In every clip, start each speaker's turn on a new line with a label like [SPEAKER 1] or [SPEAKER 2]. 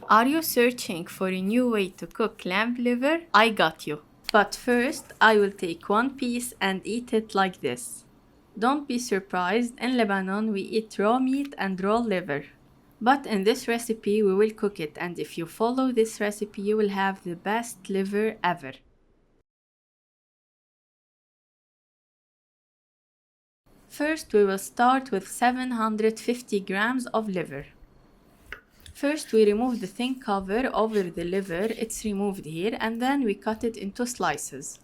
[SPEAKER 1] Are you searching for a new way to cook lamb liver? I got you. But first, I will take one piece and eat it like this. Don't be surprised, in Lebanon we eat raw meat and raw liver. But in this recipe we will cook it, and if you follow this recipe you will have the best liver ever. First we will start with 750 grams of liver. First we remove the thin cover over the liver, it's removed here, and then we cut it into slices.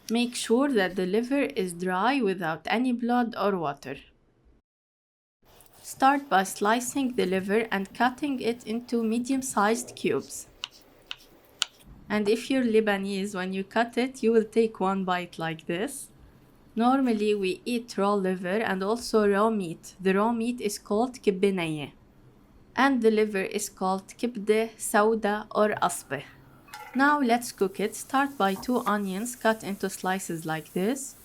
[SPEAKER 1] Make sure that the liver is dry without any blood or water. Start by slicing the liver and cutting it into medium-sized cubes. And if you're Lebanese, when you cut it, you will take one bite like this. Normally we eat raw liver and also raw meat. The raw meat is called kibbe and the liver is called kibde, sauda or asbeh. Now let's cook it. Start by 2 onions cut into slices like this.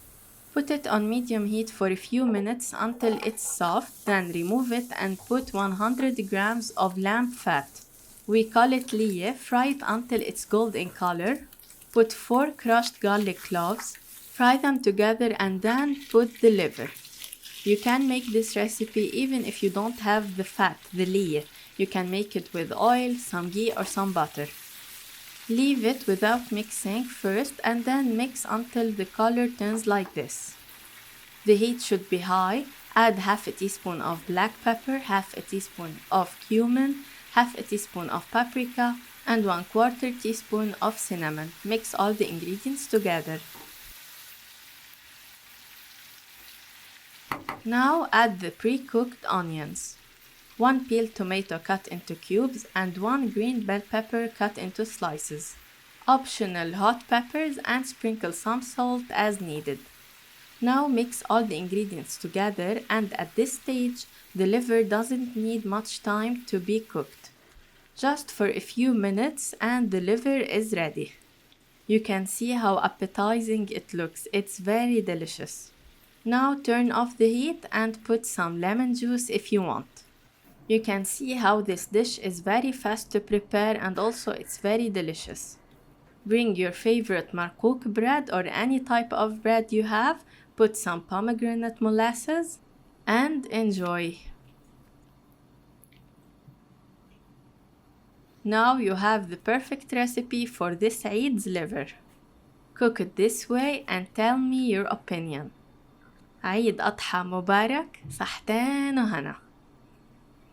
[SPEAKER 1] Put it on medium heat for a few minutes until it's soft, then remove it and put 100 grams of lamb fat. We call it liye. Fry it until it's golden color. Put 4 crushed garlic cloves. Fry them together and then put the liver. You can make this recipe even if you don't have the fat, the liye. You can make it with oil, some ghee or some butter. Leave it without mixing first and then mix until the color turns like this. The heat should be high. Add half a teaspoon of black pepper, half a teaspoon of cumin, half a teaspoon of paprika, and 1/4 teaspoon of cinnamon. Mix all the ingredients together. Now add the pre-cooked onions. 1 peeled tomato cut into cubes and 1 green bell pepper cut into slices. Optional hot peppers and sprinkle some salt as needed. Now mix all the ingredients together, and at this stage the liver doesn't need much time to be cooked. Just for a few minutes and the liver is ready. You can see how appetizing it looks. It's very delicious. Now turn off the heat and put some lemon juice if you want. You can see how this dish is very fast to prepare and also it's very delicious. Bring your favorite markook bread or any type of bread you have, put some pomegranate molasses and enjoy. Now you have the perfect recipe for this Eid's liver. Cook it this way and tell me your opinion. عيد أضحى مبارك، صحتين وهنا.